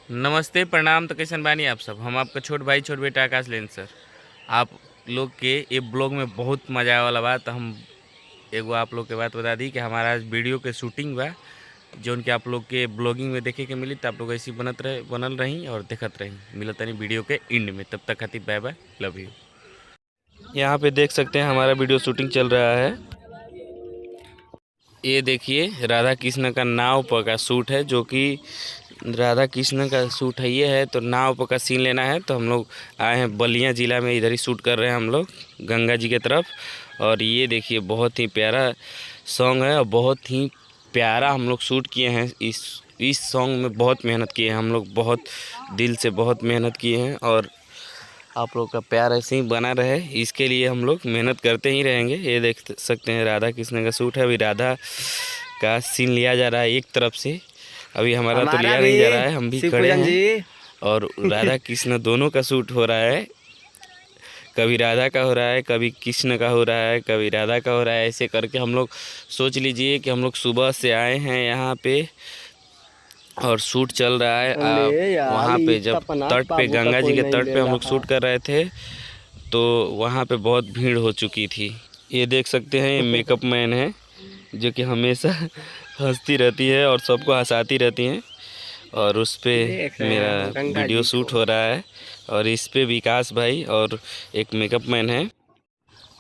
नमस्ते प्रणाम। तो कैसन बानी आप सब। हम आपका छोट भाई छोट बेटा आकाश लेन सर। आप लोग के ये ब्लॉग में बहुत मज़ा आने वाला बा। तो हम एगो आप लोग के बात बता दी कि हमारा आज वीडियो के शूटिंग बा जो कि आप लोग के ब्लॉगिंग में देखे के मिली। तो आप लोग ऐसी बनल रही और देखत रही। मिलत नहीं वीडियो के एंड में। तब तक खातिर बाय बाय, लव यू। यहाँ पे देख सकते हैं हमारा वीडियो शूटिंग चल रहा है। ये देखिए राधा कृष्ण का नाव पर का शूट है, जो कि राधा कृष्ण का शूट है ये है। तो नाव पर का सीन लेना है तो हम लोग आए हैं बलिया ज़िला में, इधर ही शूट कर रहे हैं हम लोग गंगा जी के तरफ। और ये देखिए बहुत ही प्यारा सॉन्ग है और बहुत ही प्यारा हम लोग शूट किए हैं। इस सॉन्ग में बहुत मेहनत किए हैं हम लोग, बहुत दिल से बहुत मेहनत किए हैं। और आप लोग का प्यार ऐसे ही बना रहे, इसके लिए हम लोग मेहनत करते ही रहेंगे। ये देख सकते हैं राधा कृष्ण का शूट है। अभी राधा का सीन लिया जा रहा है एक तरफ से, अभी हमारा तो लिया नहीं जा रहा है, हम भी खड़े हैं। और राधा कृष्ण दोनों का शूट हो रहा है, कभी राधा का हो रहा है, कभी कृष्ण का हो रहा है, कभी राधा का हो रहा है। ऐसे करके हम लोग सोच लीजिए कि हम लोग सुबह से आए हैं यहाँ पे और शूट चल रहा है। वहाँ पे जब तट पे गंगा जी के तट पे हम लोग शूट कर रहे थे तो वहाँ पे बहुत भीड़ हो चुकी थी। ये देख सकते हैं ये मेकअप मैन है जो कि हमेशा हंसती रहती है और सबको हंसाती रहती हैं। और उस पे मेरा वीडियो शूट हो रहा है। और इस पे विकास भाई और एक मेकअप मैन है।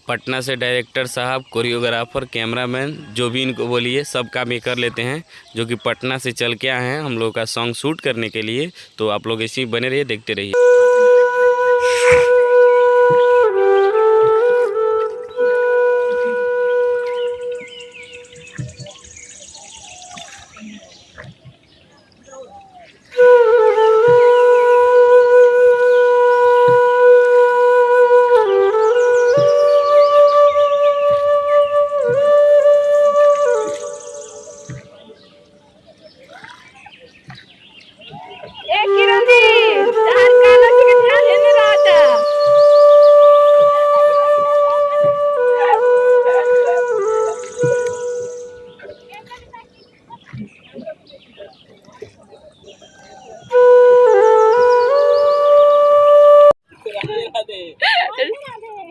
पटना से डायरेक्टर साहब, कोरियोग्राफर, कैमरामैन, जो भी इनको बोलिए सब काम ये कर लेते हैं, जो कि पटना से चल के आए हैं हम लोग का सॉन्ग शूट करने के लिए। तो आप लोग ऐसे ही बने रहिए, देखते रहिए।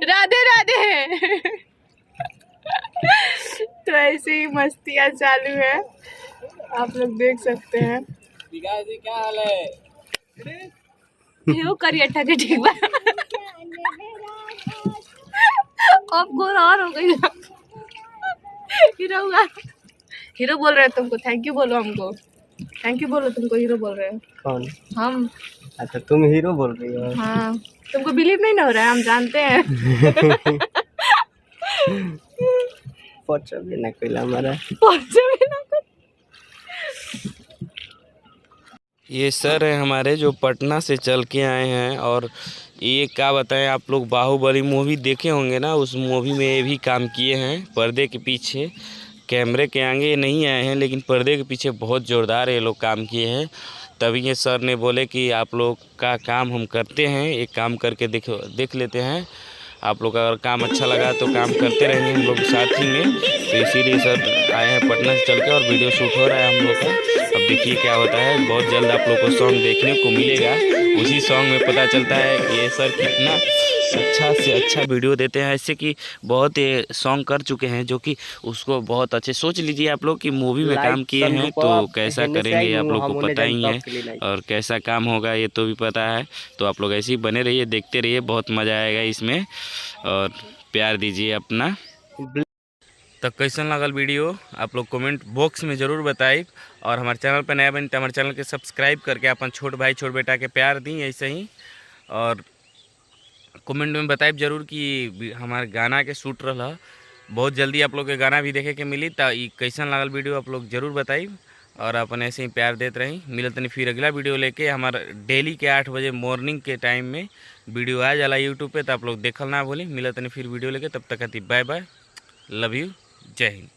राधे राधे। तो ऐसे ही मस्तियाँ चालू है, आप लोग देख सकते हैं। क्या हाल है? यो करिए ठगे ठीक बा। अब गोर और हो गई। हीरो बोल रहे हैं तुमको, थैंक यू बोलो हमको। थैंक यू बोलो, तुमको हीरो बोल रहे हैं। कौन? हम। अच्छा तुम हीरो बोल रही हो? हाँ, तुमको बिलीव नहीं ना हो रहा है, हम जानते हैं। भी ना कोई हमारा ये सर है हमारे जो पटना से चल के आए हैं। और ये क्या बताएं, आप लोग बाहुबली मूवी देखे होंगे ना, उस मूवी में ये भी काम किए हैं। पर्दे के पीछे, कैमरे के आगे नहीं आए हैं लेकिन पर्दे के पीछे बहुत ज़ोरदार ये लोग काम किए हैं। तभी ये सर ने बोले कि आप लोग का काम हम करते हैं, एक काम करके देख लेते हैं। आप लोग का अगर काम अच्छा लगा तो काम करते रहेंगे हम लोग साथ ही में। तो इसीलिए सर आए हैं पटना से चल के और वीडियो शूट हो रहा है हम लोग का। अब देखिए क्या होता है, बहुत जल्द आप लोग को सॉन्ग देखने को मिलेगा। उसी सॉन्ग में पता चलता है कि ये सर कितना अच्छा से अच्छा वीडियो देते हैं। ऐसे कि बहुत ये सॉन्ग कर चुके हैं जो कि उसको बहुत अच्छे, सोच लीजिए आप लोग कि मूवी में काम किए हैं तो कैसा करेंगे आप लोग को पता ही है, और कैसा काम होगा ये तो भी पता है। तो आप लोग ऐसे ही बने रहिए, देखते रहिए, बहुत मज़ा आएगा इसमें। और प्यार दीजिए अपना। तो कैसन लगल वीडियो आप लोग कमेंट बॉक्स में ज़रूर बताइए। और हमारे चैनल पर नया बनी तो हमारे चैनल के सब्सक्राइब करके अपन छोट भाई छोट बेटा के प्यार दी ऐसे ही। और कमेंट में बताइए ज़रूर कि हमारे गाना के शूट रहा। बहुत जल्दी आप लोग के गाना भी देखे के मिली। तो कैसन लगल वीडियो आप लोग ज़रूर बताइए और अपन ऐसे ही प्यार देते रही। मिलत नहीं फिर अगला वीडियो लेके। हमारा डेली के 8 बजे मॉर्निंग के टाइम में वीडियो आ जाला यूट्यूब पे, तो आप लोग देखल ना भूलें। मिलत नहीं फिर वीडियो लेके, तब तक बाय बाय, लव यू, जय हिंद।